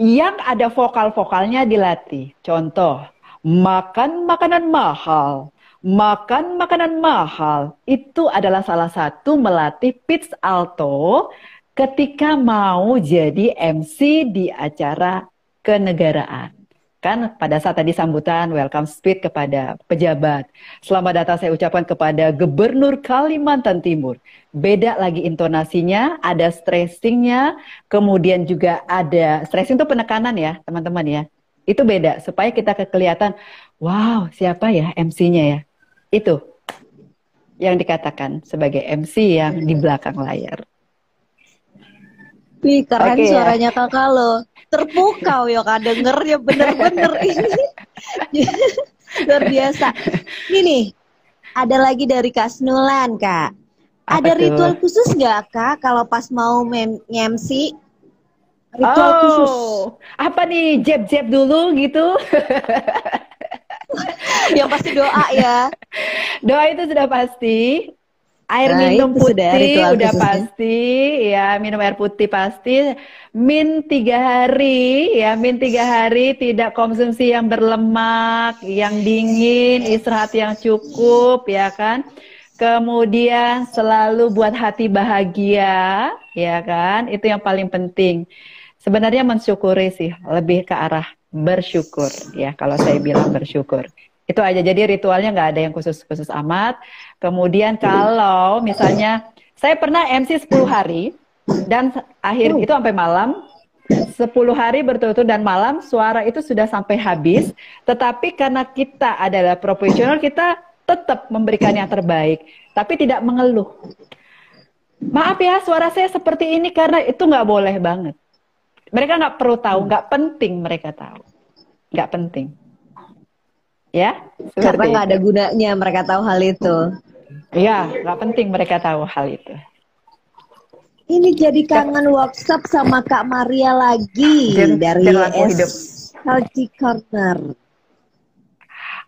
Yang ada vokal-vokalnya dilatih. Contoh, makan makanan mahal. Makan makanan mahal. Itu adalah salah satu melatih pitch alto ketika mau jadi MC di acara kenegaraan. Kan pada saat tadi sambutan welcome speech kepada pejabat. Selamat datang saya ucapkan kepada Gubernur Kalimantan Timur. Beda lagi intonasinya, ada stressingnya, kemudian juga ada stressing itu penekanan ya teman-teman ya. Itu beda supaya kita kelihatan, wow siapa ya MC-nya ya. Itu yang dikatakan sebagai MC yang di belakang layar. Wih keren suaranya Kakak lo. Terpukau ya Kak dengernya bener-bener ini. Luar biasa. Ini nih, ada lagi dari Kak Snulan Kak. Ada ritual khusus nggak Kak kalau pas mau nge-MC? Ritual khusus. Apa nih? Jab-jab dulu gitu? Yang pasti doa ya. Doa itu sudah pasti. Air Nah, minum itu sudah putih ritual udah khususnya. pasti, ya minum air putih pasti. Min 3 hari, ya min 3 hari tidak konsumsi yang berlemak, yang dingin, istirahat yang cukup, ya kan. Kemudian selalu buat hati bahagia, ya kan. Itu yang paling penting. Sebenarnya mensyukuri sih, lebih ke arah bersyukur, ya kalau saya bilang bersyukur. Itu aja, jadi ritualnya nggak ada yang khusus-khusus amat. Kemudian kalau misalnya saya pernah MC 10 hari dan akhir itu sampai malam, 10 hari berturut-turut dan malam suara itu sudah sampai habis, tetapi karena kita adalah profesional kita tetap memberikan yang terbaik, tapi tidak mengeluh. Maaf ya suara saya seperti ini karena itu nggak boleh banget. Mereka nggak perlu tahu, nggak penting mereka tahu, nggak penting. Ya, Karena seperti nggak ada itu. gunanya mereka tahu hal itu. Iya, nggak penting mereka tahu hal itu. Ini jadi kangen WhatsApp sama Kak Maria lagi dari Perilaku hidup. Healthy Corner.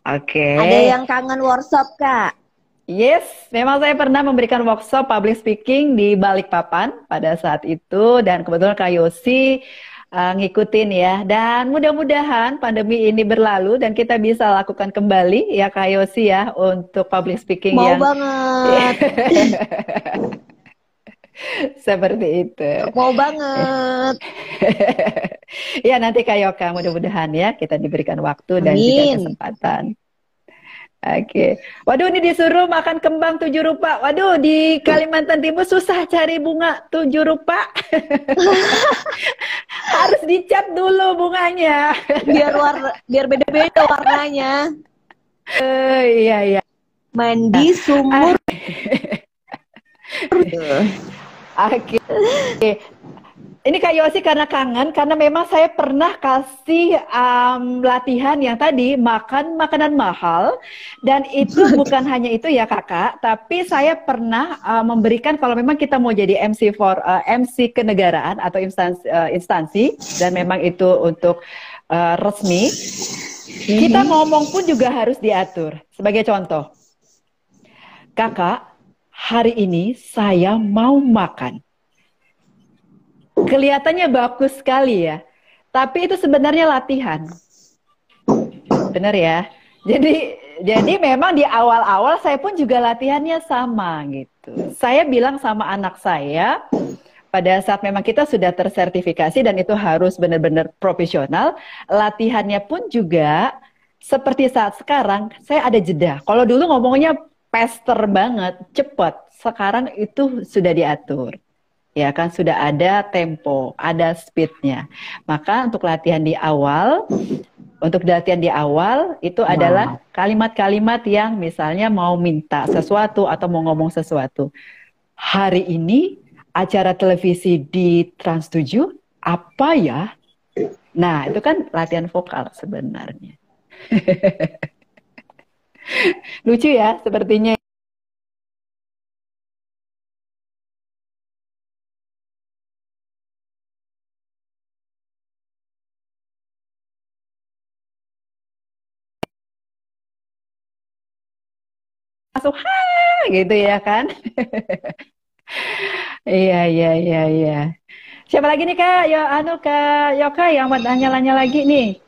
Oke. Ada yang kangen WhatsApp, Kak? Yes, memang saya pernah memberikan workshop public speaking di Balikpapan pada saat itu dan kebetulan Kak Yosi ngikutin ya. Dan mudah-mudahan pandemi ini berlalu dan kita bisa lakukan kembali ya Kak Yosi ya untuk public speaking Mau yang banget. seperti itu. Mau banget. Ya nanti Kak Yoka mudah-mudahan ya kita diberikan waktu dan juga Amin. kesempatan. Oke. Waduh, ini disuruh makan kembang 7 rupa. Waduh, di Kalimantan Timur susah cari bunga 7 rupa. Harus dicat dulu bunganya. Biar beda-beda warnanya. Iya, iya. Mandi sumur. Oke. Ini Kak Yosi karena kangen, karena memang saya pernah kasih latihan yang tadi makan makanan mahal, dan itu bukan hanya itu ya kakak, tapi saya pernah memberikan kalau memang kita mau jadi MC kenegaraan atau instansi dan memang itu untuk resmi, kita ngomong pun juga harus diatur. Sebagai contoh, kakak, hari ini saya mau makan. Kelihatannya bagus sekali ya, tapi itu sebenarnya latihan. Benar ya? Jadi memang di awal-awal saya pun juga latihannya sama gitu. Saya bilang sama anak saya, pada saat memang kita sudah tersertifikasi dan itu harus benar-benar profesional, latihannya pun juga seperti saat sekarang, saya ada jeda. Kalau dulu ngomongnya pester banget, cepat. Sekarang itu sudah diatur. Ya kan sudah ada tempo, ada speednya. Maka untuk latihan di awal itu adalah kalimat-kalimat yang misalnya mau minta sesuatu atau mau ngomong sesuatu. Hari ini acara televisi di Trans 7 apa ya? Nah, itu kan latihan vokal sebenarnya. Lucu ya sepertinya. Masuk gitu ya kan. Iya. Siapa lagi nih Kak? Kak Yoka yang mau nanya-nanya lagi nih.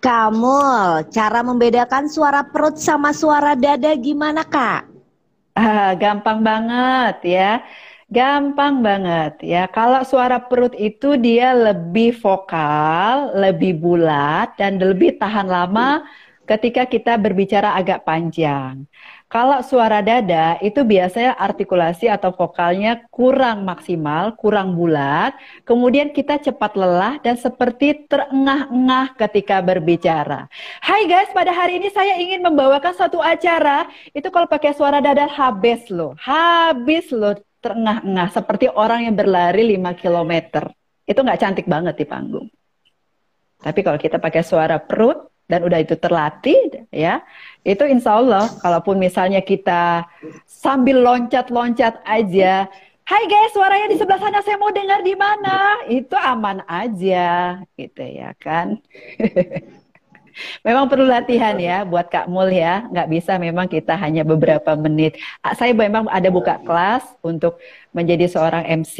Kamu, cara membedakan suara perut sama suara dada gimana, Kak? Gampang banget ya. Gampang banget ya. Kalau suara perut itu dia lebih vokal, lebih bulat, dan lebih tahan lama ketika kita berbicara agak panjang. Kalau suara dada itu biasanya artikulasi atau vokalnya kurang maksimal, kurang bulat, kemudian kita cepat lelah dan seperti terengah-engah ketika berbicara. Hai guys, pada hari ini saya ingin membawakan satu acara, itu kalau pakai suara dada habis loh terengah-engah, seperti orang yang berlari 5 kilometer. Itu nggak cantik banget di panggung. Tapi kalau kita pakai suara perut, dan udah itu terlatih ya, itu insya Allah kalaupun misalnya kita sambil loncat-loncat aja Hai guys, suaranya di sebelah sana, saya mau dengar di mana? Itu aman aja, gitu ya kan? Memang perlu latihan ya buat Kak Mul ya. Nggak bisa memang kita hanya beberapa menit. Saya memang ada buka kelas untuk menjadi seorang MC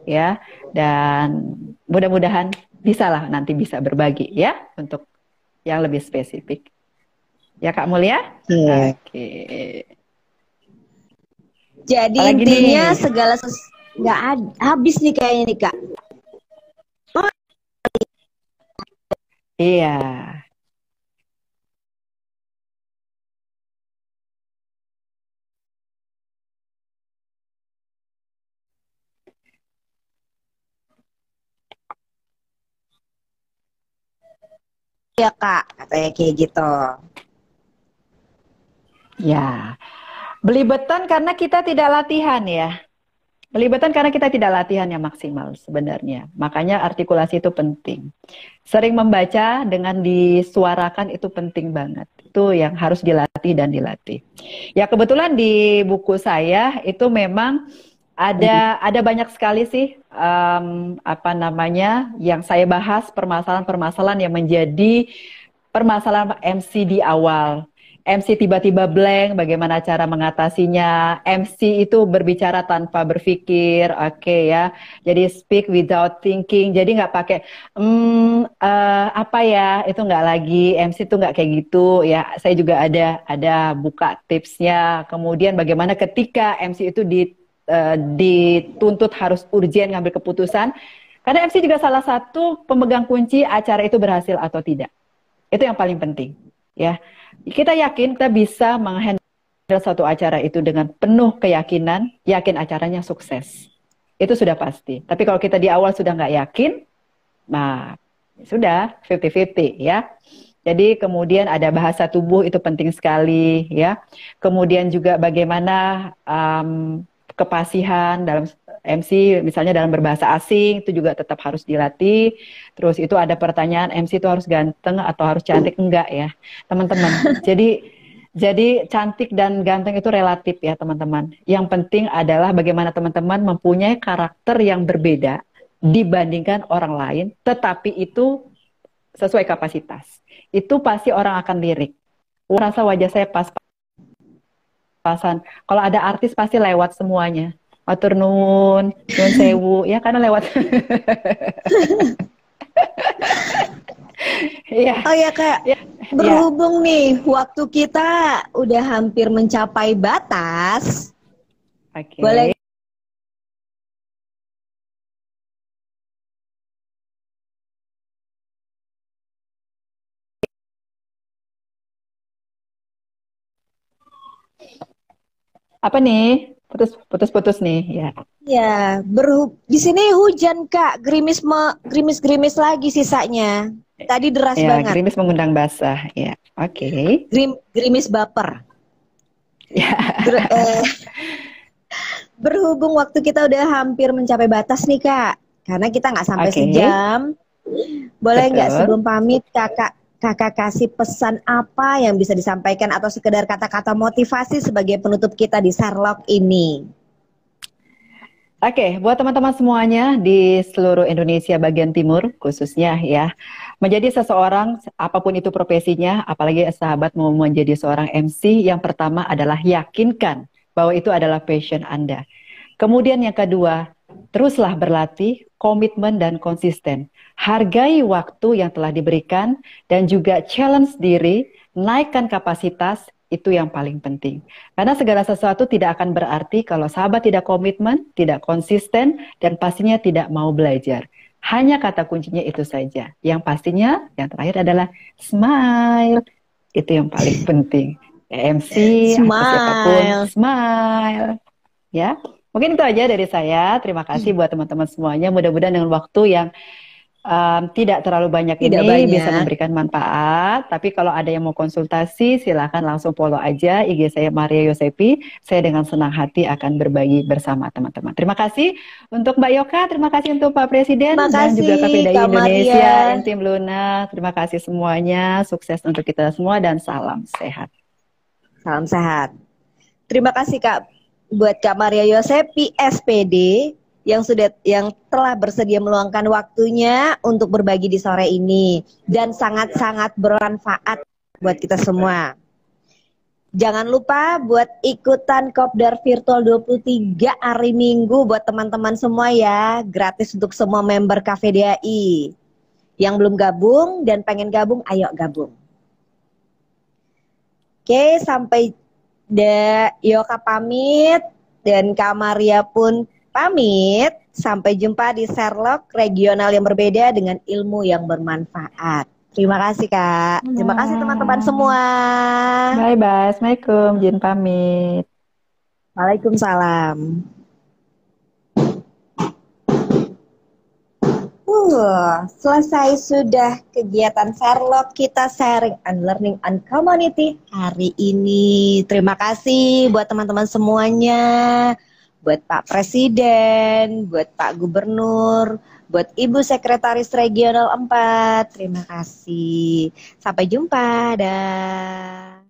ya. Dan mudah-mudahan bisa lah nanti bisa berbagi ya untuk yang lebih spesifik. Ya Kak Mul ya? Oke. Oke. Jadi Apalagi intinya nih? segala nggak habis nih kayaknya nih Kak. Iya. Ya Kak, katanya kayak gitu. Ya. Belibetan karena kita tidak latihan ya. Belibetan karena kita tidak latihan yang maksimal sebenarnya. Makanya artikulasi itu penting. Sering membaca dengan disuarakan itu penting banget. Itu yang harus dilatih dan dilatih. Ya kebetulan di buku saya itu memang ada banyak sekali sih apa namanya yang saya bahas permasalahan-permasalahan yang menjadi permasalahan MC di awal. MC tiba-tiba blank, bagaimana cara mengatasinya? MC itu berbicara tanpa berpikir, oke ya. Jadi speak without thinking. Jadi nggak pakai apa ya? Itu nggak lagi. MC itu nggak kayak gitu ya. Saya juga ada buka tipsnya. Kemudian bagaimana ketika MC itu dituntut harus urgen ngambil keputusan. Karena MC juga salah satu pemegang kunci acara itu berhasil atau tidak. Itu yang paling penting, ya. Kita yakin kita bisa menghandle suatu acara itu dengan penuh keyakinan, yakin acaranya sukses. Itu sudah pasti. Tapi kalau kita di awal sudah nggak yakin, nah sudah 50-50 ya. Jadi kemudian ada bahasa tubuh itu penting sekali ya. Kemudian juga bagaimana kepasihan dalam MC misalnya dalam berbahasa asing itu juga tetap harus dilatih. Terus itu ada pertanyaan MC itu harus ganteng atau harus cantik enggak ya teman-teman. Jadi cantik dan ganteng itu relatif ya teman-teman. Yang penting adalah bagaimana teman-teman mempunyai karakter yang berbeda dibandingkan orang lain, tetapi itu sesuai kapasitas. Itu pasti orang akan lirik. Rasa wajah saya pas-pasan. Kalau ada artis pasti lewat semuanya. Matur nuwun, nyun sewu, ya karena lewat. Iya. Oh ya Kak, Ya, berhubung nih waktu kita udah hampir mencapai batas, oke. boleh Apa nih? Putus-putus nih, ya. ya di sini hujan Kak, gerimis-gerimis lagi sisanya. Tadi deras Ya, banget, gerimis mengundang basah, ya. Oke. gerimis baper. Ya. Berhubung waktu kita udah hampir mencapai batas nih Kak, karena kita nggak sampai Oke. sejam, boleh nggak Betul. sebelum pamit kakak kasih pesan apa yang bisa disampaikan atau sekedar kata-kata motivasi sebagai penutup kita di Sherlock ini? Oke, buat teman-teman semuanya di seluruh Indonesia bagian timur khususnya ya, menjadi seseorang apapun itu profesinya, apalagi sahabat mau menjadi seorang MC, yang pertama adalah yakinkan bahwa itu adalah passion Anda. Kemudian yang kedua, teruslah berlatih, komitmen dan konsisten. Hargai waktu yang telah diberikan dan juga challenge diri, naikkan kapasitas, itu yang paling penting. Karena segala sesuatu tidak akan berarti kalau sahabat tidak komitmen, tidak konsisten, dan pastinya tidak mau belajar. Hanya kata kuncinya itu saja. Yang pastinya, yang terakhir adalah smile. Itu yang paling penting. MC, atau siapapun, Smile. smile. Ya, mungkin itu aja dari saya. Terima kasih buat teman-teman semuanya. Mudah-mudahan dengan waktu yang tidak terlalu banyak Tidak ini bisa banyak. memberikan manfaat. Tapi kalau ada yang mau konsultasi, silakan langsung follow aja IG saya Maria Yosepi. Saya dengan senang hati akan berbagi bersama teman-teman. Terima kasih untuk Mbak Yoka, terima kasih untuk Pak Presiden Terima dan juga kasih KPDI Kak Indonesia, Maria. Intim Luna. Terima kasih semuanya. Sukses untuk kita semua dan salam sehat. Salam sehat. Terima kasih Kak buat Kak Maria Yosepi SPD yang telah bersedia meluangkan waktunya untuk berbagi di sore ini dan sangat-sangat bermanfaat buat kita semua. Jangan lupa buat ikutan Kopdar Virtual 23 hari Minggu buat teman-teman semua ya. Gratis untuk semua member KVDAI. Yang belum gabung dan pengen gabung, ayo gabung. Oke, sampai Yoka pamit dan Kak Maria pun pamit. Sampai jumpa di Sherlock regional yang berbeda dengan ilmu yang bermanfaat. Terima kasih Kak. Terima kasih teman-teman semua. Bye-bye. Assalamualaikum. Jin pamit. Waalaikumsalam. Selesai sudah kegiatan Sherlock kita sharing and learning and community hari ini. Terima kasih buat teman-teman semuanya. Buat Pak Presiden, buat Pak Gubernur, buat Ibu Sekretaris Regional 4. Terima kasih. Sampai jumpa. Dah.